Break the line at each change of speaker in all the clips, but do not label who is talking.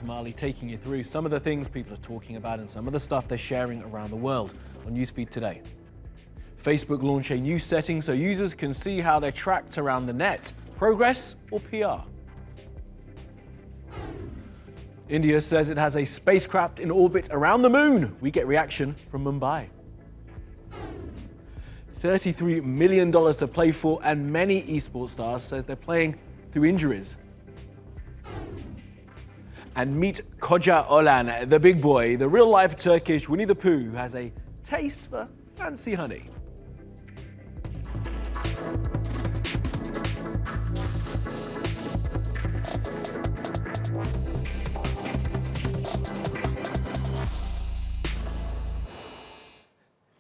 Kamali, taking you through some of the things people are talking about and some of the stuff they're sharing around the world on Newsfeed today. Facebook launched a new setting so users can see how they're tracked around the net. Progress or PR? India says it has a spacecraft in orbit around the moon. We get reaction from Mumbai. $33 million to play for, and many esports stars says they're playing through injuries. And meet Koca Oglan, the big boy, the real-life Turkish Winnie the Pooh, who has a taste for fancy honey.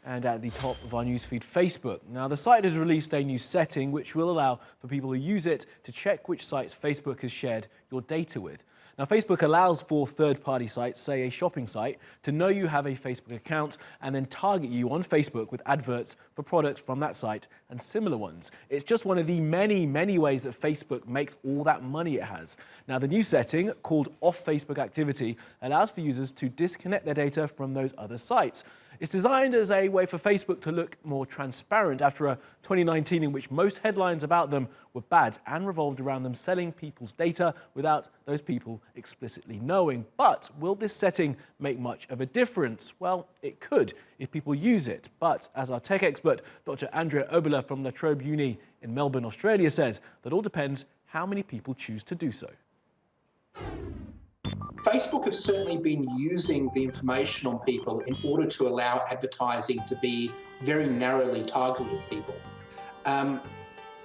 And at the top of our newsfeed, Facebook. Now, the site has released a new setting which will allow for people who use it to check which sites Facebook has shared your data with. Now, Facebook allows for third-party sites, say a shopping site, to know you have a Facebook account and then target you on Facebook with adverts for products from that site and similar ones. It's just one of the many, many ways that Facebook makes all that money it has. Now, the new setting, called Off Facebook Activity, allows for users to disconnect their data from those other sites. It's designed as a way for Facebook to look more transparent after a 2019 in which most headlines about them were bad and revolved around them selling people's data without those people explicitly knowing. But will this setting make much of a difference? Well, it could if people use it. But as our tech expert, Dr. Andrea Oberle from La Trobe Uni in Melbourne, Australia says, that all depends how many people choose to do so.
Facebook have certainly been using the information on people in order to allow advertising to be very narrowly targeted at people.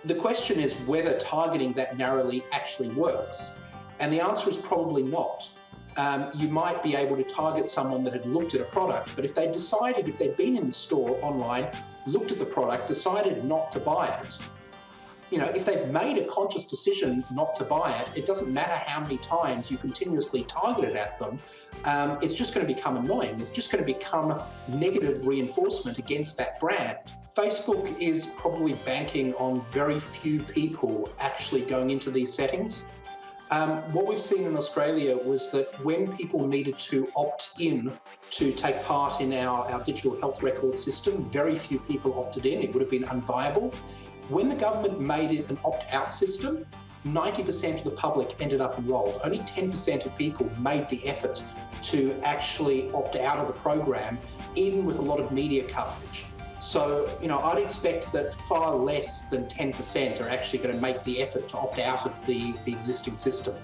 The question is whether targeting that narrowly actually works. And the answer is probably not. You might be able to target someone that had looked at a product, but if they'd been in the store online, looked at the product, decided not to buy it, if they've made a conscious decision not to buy it, it doesn't matter how many times you continuously target it at them. It's just going to become annoying. It's just going to become negative reinforcement against that brand. Facebook is probably banking on very few people actually going into these settings. What we've seen in Australia was that when people needed to opt in to take part in our digital health record system, very few people opted in. It would have been unviable. When the government made it an opt-out system, 90% of the public ended up enrolled. Only 10% of people made the effort to actually opt out of the program, even with a lot of media coverage. So, I'd expect that far less than 10% are actually going to make the effort to opt out of the existing system.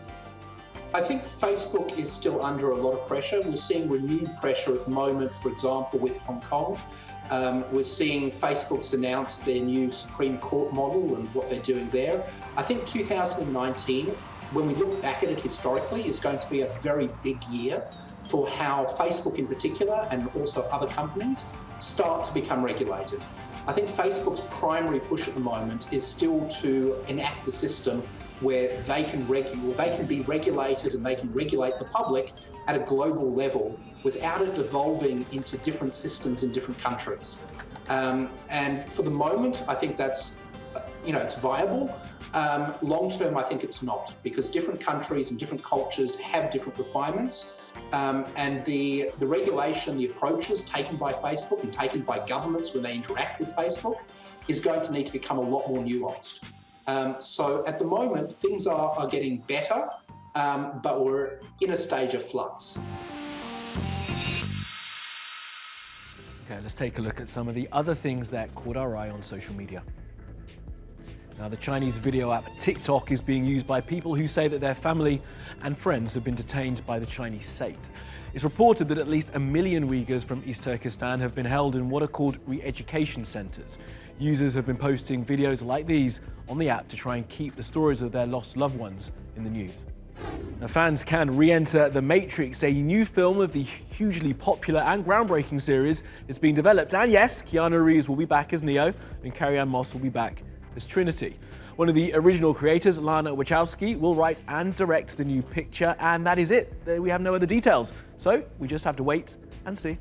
I think Facebook is still under a lot of pressure. We're seeing renewed pressure at the moment, for example, with Hong Kong. We're seeing Facebook's announced their new Supreme Court model and what they're doing there. I think 2019, when we look back at it historically, is going to be a very big year for how Facebook in particular, and also other companies, start to become regulated. I think Facebook's primary push at the moment is still to enact a system where they can be regulated and they can regulate the public at a global level without it evolving into different systems in different countries. And for the moment, I think that's, it's viable. Long term, I think it's not, because different countries and different cultures have different requirements. And the regulation, the approaches taken by Facebook and taken by governments when they interact with Facebook is going to need to become a lot more nuanced. So at the moment, things are getting better, but we're in a stage of flux.
Okay, let's take a look at some of the other things that caught our eye on social media. Now, the Chinese video app TikTok is being used by people who say that their family and friends have been detained by the Chinese state. It's reported that at least 1 million Uyghurs from East Turkestan have been held in what are called re-education centers. Users have been posting videos like these on the app to try and keep the stories of their lost loved ones in the news. Now, fans can re-enter The Matrix, a new film of the hugely popular and groundbreaking series. It's being developed, and yes, Keanu Reeves will be back as Neo, and Carrie-Anne Moss will be back as Trinity. One of the original creators, Lana Wachowski, will write and direct the new picture, and that is it. We have no other details, so we just have to wait and see.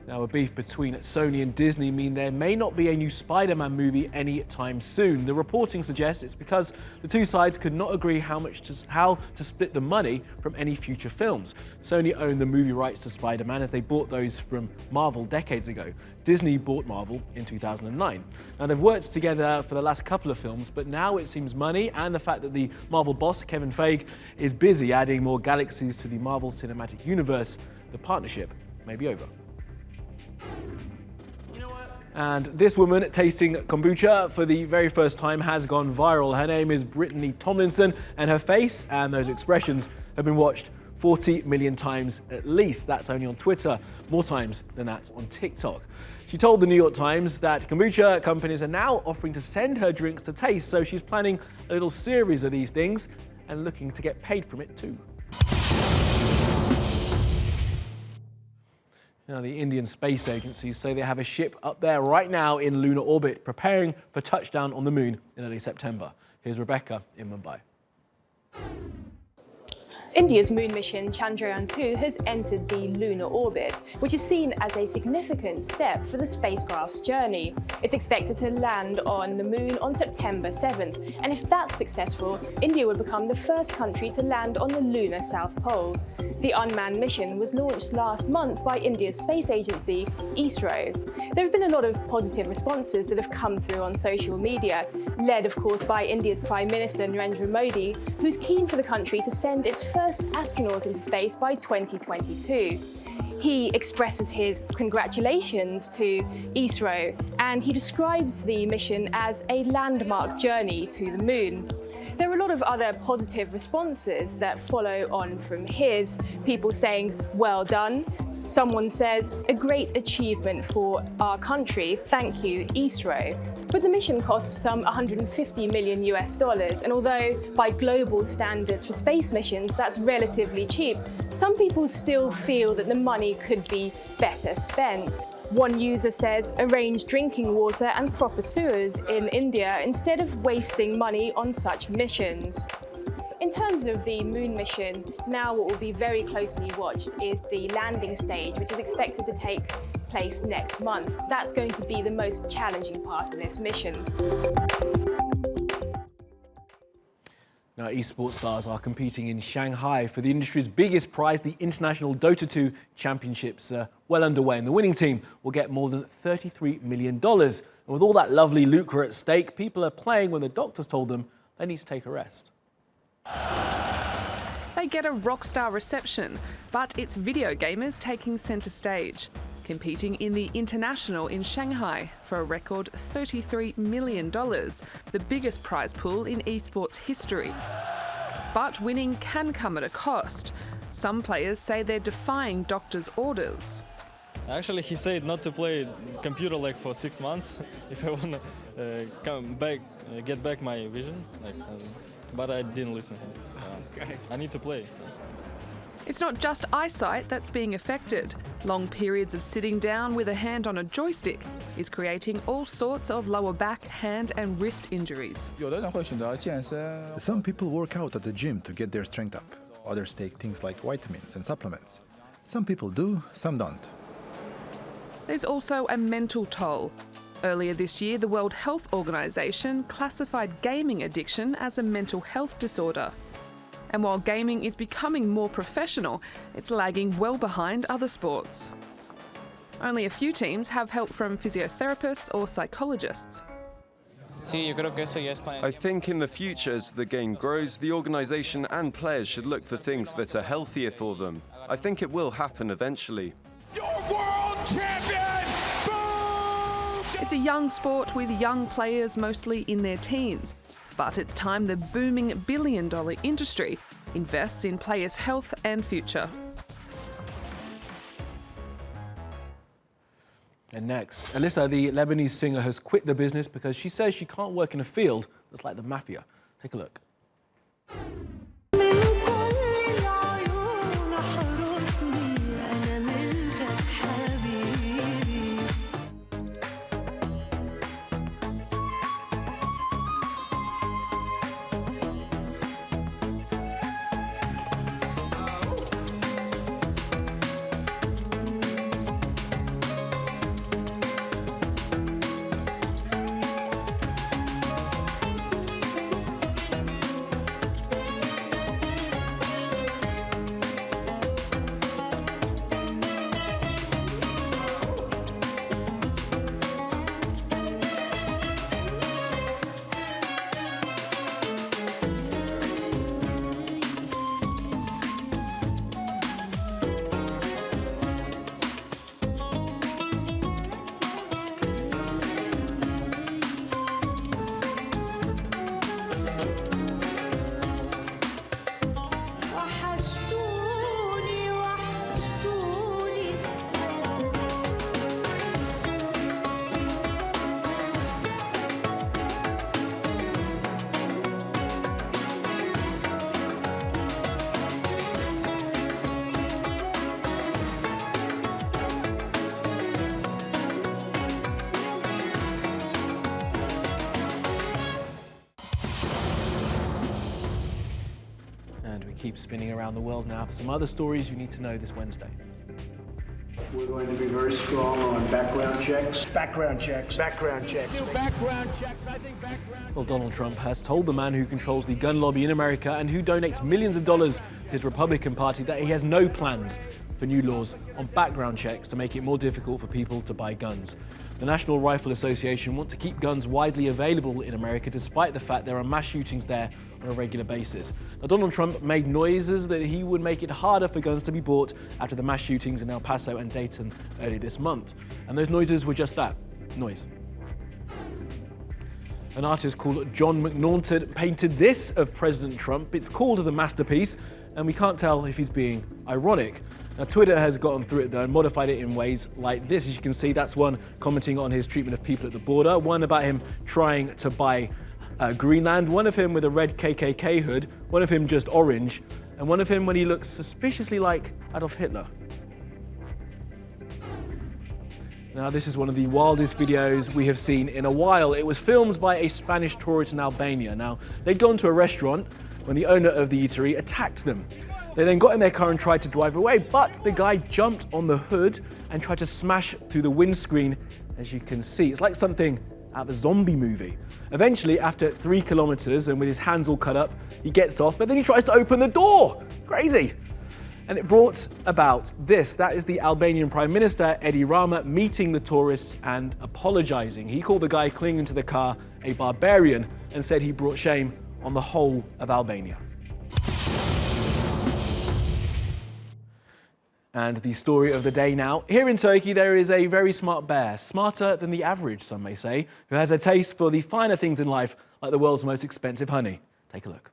Now, a beef between Sony and Disney mean there may not be a new Spider-Man movie anytime soon. The reporting suggests it's because the two sides could not agree how to split the money from any future films. Sony owned the movie rights to Spider-Man as they bought those from Marvel decades ago. Disney bought Marvel in 2009. Now, they've worked together for the last couple of films, but now it seems money and the fact that the Marvel boss, Kevin Feige, is busy adding more galaxies to the Marvel Cinematic Universe, the partnership may be over. And this woman tasting kombucha for the very first time has gone viral. Her name is Brittany Tomlinson, and her face and those expressions have been watched 40 million times at least. That's only on Twitter, more times than that on TikTok. She told the New York Times that kombucha companies are now offering to send her drinks to taste, so she's planning a little series of these things and looking to get paid from it too. Now, the Indian Space Agency say they have a ship up there right now in lunar orbit, preparing for touchdown on the moon in early September. Here's Rebecca in Mumbai.
India's moon mission Chandrayaan-2 has entered the lunar orbit, which is seen as a significant step for the spacecraft's journey. It's expected to land on the moon on September 7th, and if that's successful, India would become the first country to land on the lunar South Pole. The unmanned mission was launched last month by India's space agency, ISRO. There have been a lot of positive responses that have come through on social media, led of course by India's Prime Minister Narendra Modi, who's keen for the country to send its first astronaut into space by 2022. He expresses his congratulations to ISRO, and he describes the mission as a landmark journey to the moon. There are a lot of other positive responses that follow on from his. People saying, well done. Someone says, a great achievement for our country, thank you, ISRO. But the mission costs some $150 million US, and although by global standards for space missions that's relatively cheap, some people still feel that the money could be better spent. One user says, arrange drinking water and proper sewers in India instead of wasting money on such missions. In terms of the moon mission, now what will be very closely watched is the landing stage, which is expected to take place next month. That's going to be the most challenging part of this mission.
Now, esports stars are competing in Shanghai for the industry's biggest prize, the International Dota 2 Championships, well underway. And the winning team will get more than $33 million. And with all that lovely lucre at stake, people are playing when the doctors told them they need to take a rest.
They get a rock star reception, but it's video gamers taking centre stage, competing in the International in Shanghai for a record $33 million, the biggest prize pool in esports history. But winning can come at a cost. Some players say they're defying doctors' orders.
Actually, he said not to play computer like for 6 months if I want to come back, get back my vision. But I didn't listen. Okay. I need to play.
It's not just eyesight that's being affected. Long periods of sitting down with a hand on a joystick is creating all sorts of lower back, hand and wrist injuries.
Some people work out at the gym to get their strength up. Others take things like vitamins and supplements. Some people do, some don't.
There's also a mental toll. Earlier this year, the World Health Organization classified gaming addiction as a mental health disorder. And while gaming is becoming more professional, it's lagging well behind other sports. Only a few teams have help from physiotherapists or psychologists.
I think in the future, as the game grows, the organisation and players should look for things that are healthier for them. I think it will happen eventually.
You're world champion!
It's a young sport with young players mostly in their teens. But it's time the booming billion-dollar industry invests in players' health and future.
And next, Alyssa, the Lebanese singer, has quit the business because she says she can't work in a field that's like the mafia. Take a look. keep spinning around the world now for some other stories you need to know this Wednesday.
We're going to be very strong on background checks. Background checks. Background checks.
New background checks. I think background.
Well, Donald Trump has told the man who controls the gun lobby in America and who donates millions of dollars to his Republican Party that he has no plans for new laws on background checks to make it more difficult for people to buy guns. The National Rifle Association want to keep guns widely available in America despite the fact there are mass shootings there on a regular basis. Now, Donald Trump made noises that he would make it harder for guns to be bought after the mass shootings in El Paso and Dayton earlier this month. And those noises were just that, noise. An artist called John McNaughton painted this of President Trump. It's called The Masterpiece, and we can't tell if he's being ironic. Now, Twitter has gotten through it though and modified it in ways like this. As you can see, that's one commenting on his treatment of people at the border, one about him trying to buy Greenland, one of him with a red KKK hood, one of him just orange, and one of him when he looks suspiciously like Adolf Hitler. Now, this is one of the wildest videos we have seen in a while. It was filmed by a Spanish tourist in Albania. Now, they'd gone to a restaurant when the owner of the eatery attacked them. They then got in their car and tried to drive away, but the guy jumped on the hood and tried to smash through the windscreen, as you can see. It's like something out of a zombie movie. Eventually, after 3 kilometers and with his hands all cut up, he gets off, but then he tries to open the door. Crazy. And it brought about this. That is the Albanian Prime Minister, Edi Rama, meeting the tourists and apologizing. He called the guy clinging to the car a barbarian and said he brought shame on the whole of Albania. And the story of the day now. Here in Turkey, there is a very smart bear, smarter than the average, some may say, who has a taste for the finer things in life, like the world's most expensive honey. Take a look.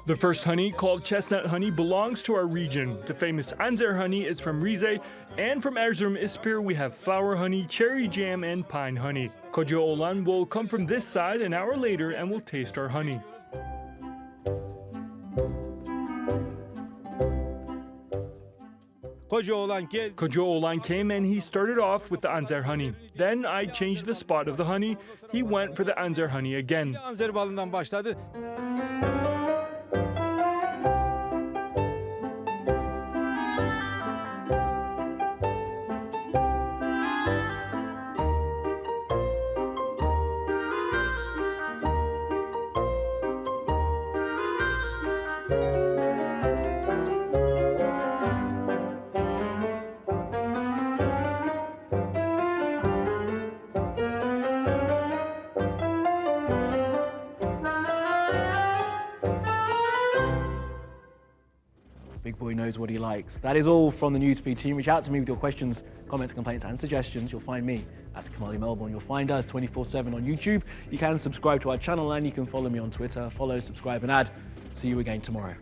The first honey, called chestnut honey, belongs to our region. The famous Anzer honey is from Rize, and from Erzurum Ispir we have flower honey, cherry jam, and pine honey. Koca Oglan will come from this side an hour later and will taste our honey. Koca Oglan came and he started off with the Anzer honey. Then I changed the spot of the honey. He went for the Anzer honey again.
Big boy knows what he likes. That is all from the Newsfeed team. Reach out to me with your questions, comments, complaints, and suggestions. You'll find me at Kamali Melbourne. You'll find us 24/7 on YouTube. You can subscribe to our channel and you can follow me on Twitter. Follow, subscribe, and add. See you again tomorrow.